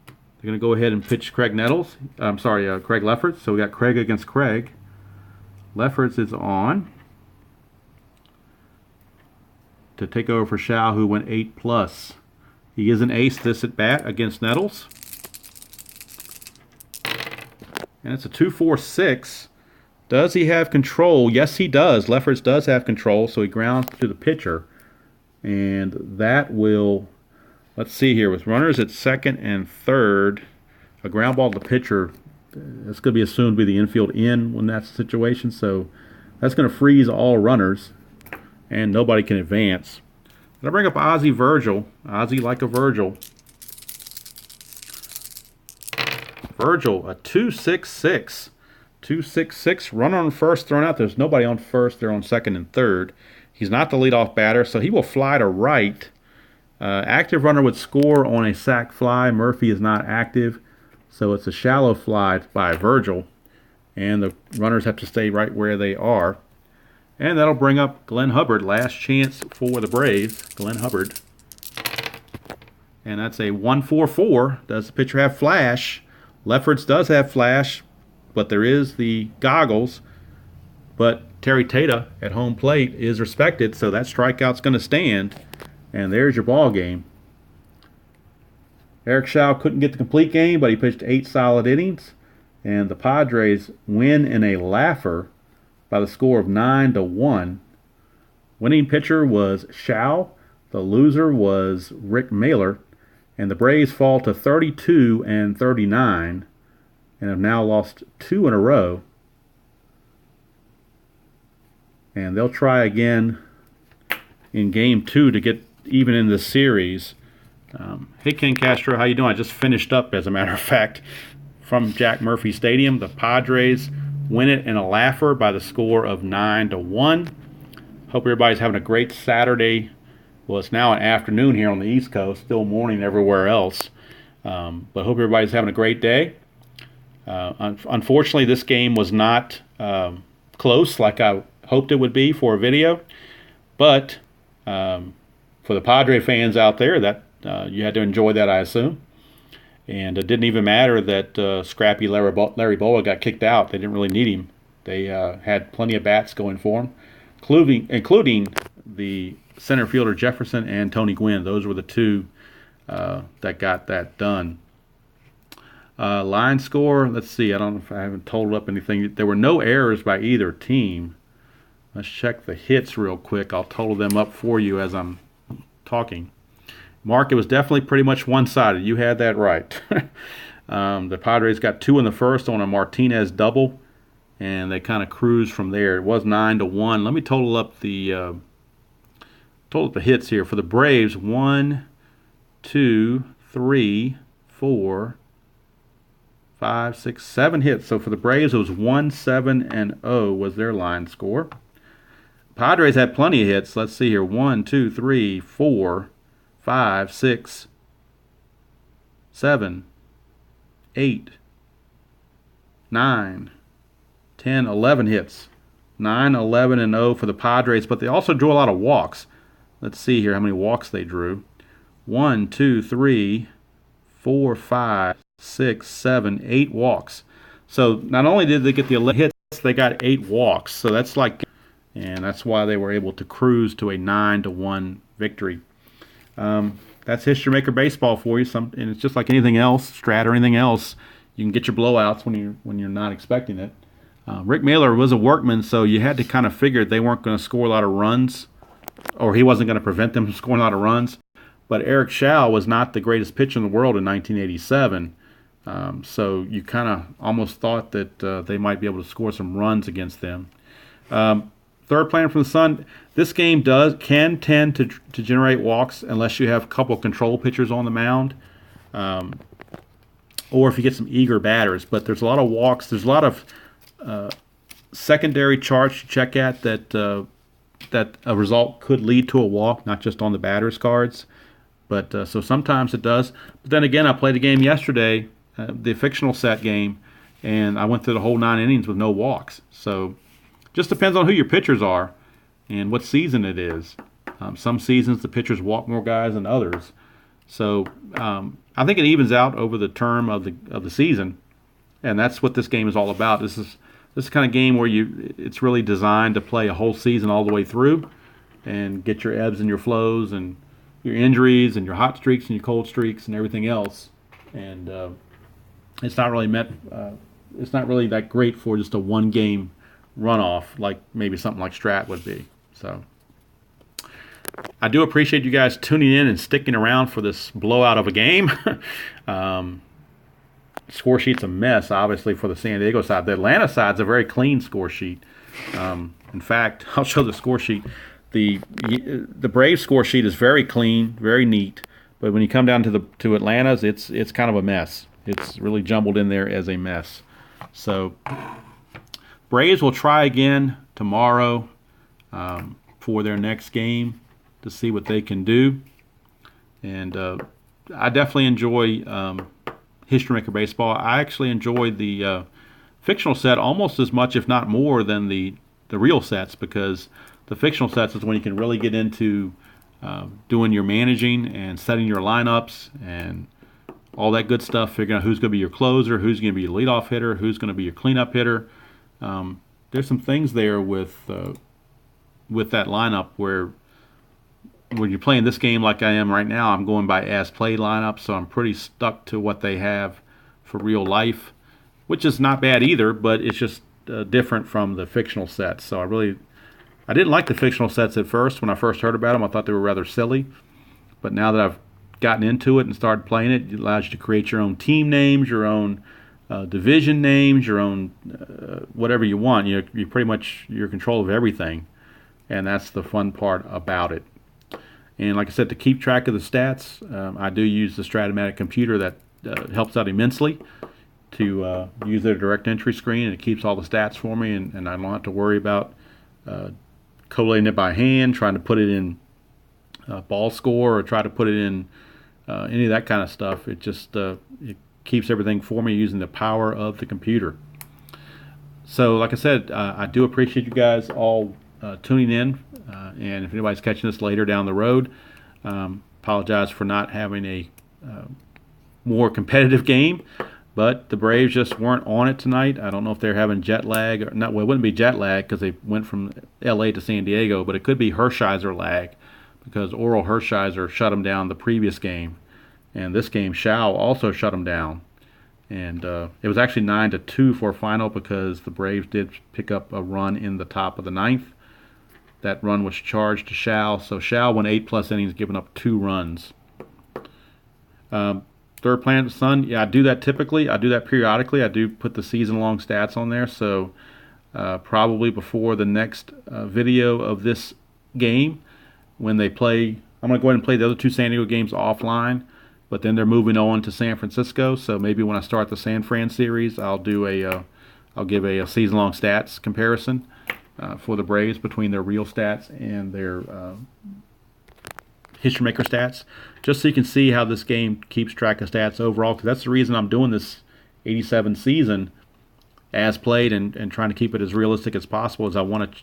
They're going to go ahead and pitch Craig Lefferts. So we got Craig against Craig. Lefferts is on to take over for Shao, who went 8+. He is an ace this at bat against Nettles. And it's a 2-4-6. Does he have control? Yes, he does. Lefferts does have control, so he grounds to the pitcher. And that will, let's see here, with runners at second and third, a ground ball to the pitcher, that's going to be assumed to be the infield in when that's the situation. So that's going to freeze all runners, and nobody can advance. And I bring up Ozzie Virgil. Ozzie like a Virgil. Virgil, a 2-6-6. 2-6-6. Runner on first thrown out. There's nobody on first. They're on second and third. He's not the leadoff batter, so he will fly to right. Active runner would score on a sac fly. Murphy is not active, so it's a shallow fly by Virgil. And the runners have to stay right where they are. And that'll bring up Glenn Hubbard. Last chance for the Braves. Glenn Hubbard. And that's a 1-4-4. Does the pitcher have flash? Lefferts does have flash, but there is the goggles. But Terry Tata at home plate is respected, so that strikeout's going to stand. And there's your ball game. Eric Shao couldn't get the complete game, but he pitched 8 solid innings. And the Padres win in a laugher by the score of 9-1. Winning pitcher was Shao. The loser was Rick Mailer. And the Braves fall to 32-39 and have now lost 2 in a row. And they'll try again in Game 2 to get even in the series. Hey, Ken Castro, how you doing? I just finished up, as a matter of fact, from Jack Murphy Stadium. The Padres win it in a laugher by the score of 9-1. Hope everybody's having a great Saturday. Well, it's now an afternoon here on the East Coast, still morning everywhere else. But hope everybody's having a great day. Unfortunately, this game was not close like I hoped it would be for a video. But for the Padre fans out there, that you had to enjoy that, I assume. And it didn't even matter that scrappy Larry Bowa got kicked out. They didn't really need him. They had plenty of bats going for him, including the center fielder Jefferson and Tony Gwynn. Those were the two that got that done. Line score, let's see. I don't know if I haven't totaled up anything. There were no errors by either team. Let's check the hits real quick. I'll total them up for you as I'm talking. Mark, it was definitely pretty much one-sided. You had that right. The Padres got 2 in the first on a Martinez double, and they kind of cruised from there. It was 9-1. Let me total up the hits here for the Braves. 1, 2, 3, 4, 5, 6, 7 hits. So for the Braves, it was 1, 7, and 0 was their line score. Padres had plenty of hits. Let's see here. 1, 2, 3, 4, 5, 6, 7, 8, 9, 10, 11 hits. 9, 11, and 0 for the Padres, but they also drew a lot of walks. Let's see here how many walks they drew. 1, 2, 3, 4, 5, 6, 7, 8 walks. So not only did they get the 11 hits, they got 8 walks. So that's and that's why they were able to cruise to a 9-1 victory. That's History Maker Baseball for you. And it's just like anything else, Strat or anything else. You can get your blowouts when you're not expecting it. Rick Mailer was a workman, so you had to kind of figure they weren't going to score a lot of runs, or he wasn't going to prevent them from scoring a lot of runs. But Eric Schau was not the greatest pitcher in the world in 1987, so you kind of almost thought that they might be able to score some runs against them. Third Planet from the Sun. This game can tend to generate walks unless you have a couple of control pitchers on the mound, or if you get some eager batters. But there's a lot of walks. There's a lot of secondary charts to check at that a result could lead to a walk, not just on the batter's cards. But so sometimes it does. But then again, I played a game yesterday, the fictional set game, and I went through the whole 9 innings with no walks. So just depends on who your pitchers are and what season it is. Some seasons the pitchers walk more guys than others. So I think it evens out over the term of the season, and that's what this game is all about. This is the kind of game where it's really designed to play a whole season all the way through and get your ebbs and your flows and your injuries and your hot streaks and your cold streaks and everything else. And it's not really it's not really that great for just a one-game runoff like maybe something like Strat would be. So I do appreciate you guys tuning in and sticking around for this blowout of a game. Score sheet's a mess, obviously, for the San Diego side. The Atlanta side's a very clean score sheet. In fact, I'll show the score sheet. The Braves score sheet is very clean, very neat. But when you come down to Atlanta's, it's kind of a mess. It's really jumbled in there as a mess. So Braves will try again tomorrow for their next game to see what they can do. And I definitely enjoy History Maker Baseball. I actually enjoyed the fictional set almost as much, if not more, than the real sets, because the fictional sets is when you can really get into doing your managing and setting your lineups and all that good stuff, figuring out who's going to be your closer, who's going to be your leadoff hitter, who's going to be your cleanup hitter. There's some things there with that lineup where when you're playing this game like I am right now, I'm going by as-played lineup, so I'm pretty stuck to what they have for real life, which is not bad either, but it's just different from the fictional sets. So I didn't like the fictional sets at first. When I first heard about them, I thought they were rather silly. But now that I've gotten into it and started playing it, it allows you to create your own team names, your own division names, your own whatever you want. You're pretty much you're in control of everything, and that's the fun part about it. And like I said, to keep track of the stats, I do use the Stratomatic computer that helps out immensely to use their direct entry screen, and it keeps all the stats for me, and I don't have to worry about collating it by hand, trying to put it in ball score or try to put it in any of that kind of stuff. It just it keeps everything for me using the power of the computer. So like I said, I do appreciate you guys all tuning in, and if anybody's catching this later down the road, apologize for not having a more competitive game, but the Braves just weren't on it tonight. I don't know if they're having jet lag or not. Well, it wouldn't be jet lag because they went from LA to San Diego, but it could be Hershiser lag because Oral Hershiser shut them down the previous game, and this game Schau also shut them down. And it was actually 9-2 for a final because the Braves did pick up a run in the top of the ninth. That run was charged to Schau, so Schau went 8+ innings, giving up 2 runs. Third Planet Sun, yeah, I do that typically. I do that periodically. I do put the season-long stats on there, so probably before the next video of this game, when they play, I'm going to go ahead and play the other 2 San Diego games offline, but then they're moving on to San Francisco. So maybe when I start the San Fran series, I'll give a season-long stats comparison for the Braves between their real stats and their History Maker stats, just so you can see how this game keeps track of stats overall. Because that's the reason I'm doing this 87 season as played and trying to keep it as realistic as possible. Is I want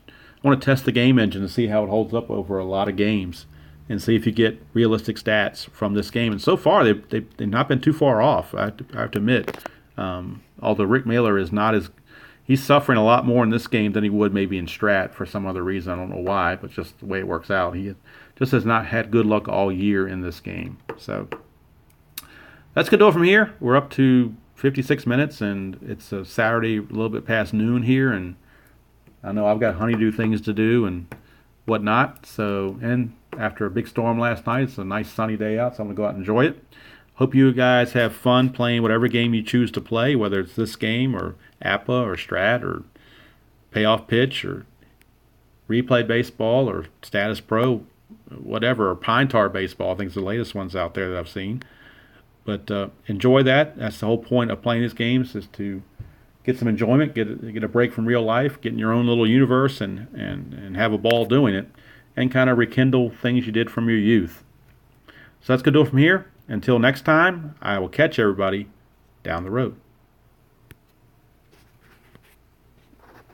to test the game engine to see how it holds up over a lot of games and see if you get realistic stats from this game. And so far, they've not been too far off. I have to admit, although Rick Mailer is not as he's suffering a lot more in this game than he would maybe in Strat for some other reason. I don't know why, but just the way it works out. He just has not had good luck all year in this game. So that's going to do it from here. We're up to 56 minutes, and it's a Saturday, a little bit past noon here, and I know I've got honeydew things to do and whatnot. So, and after a big storm last night, it's a nice sunny day out, so I'm going to go out and enjoy it. Hope you guys have fun playing whatever game you choose to play, whether it's this game or APA or Strat or Payoff Pitch or Replay Baseball or Status Pro, whatever, or Pine Tar Baseball. I think it's the latest ones out there that I've seen. But enjoy that. That's the whole point of playing these games, is to get some enjoyment, get a break from real life, get in your own little universe and have a ball doing it, and kind of rekindle things you did from your youth. So that's going to do it from here. Until next time, I will catch everybody down the road.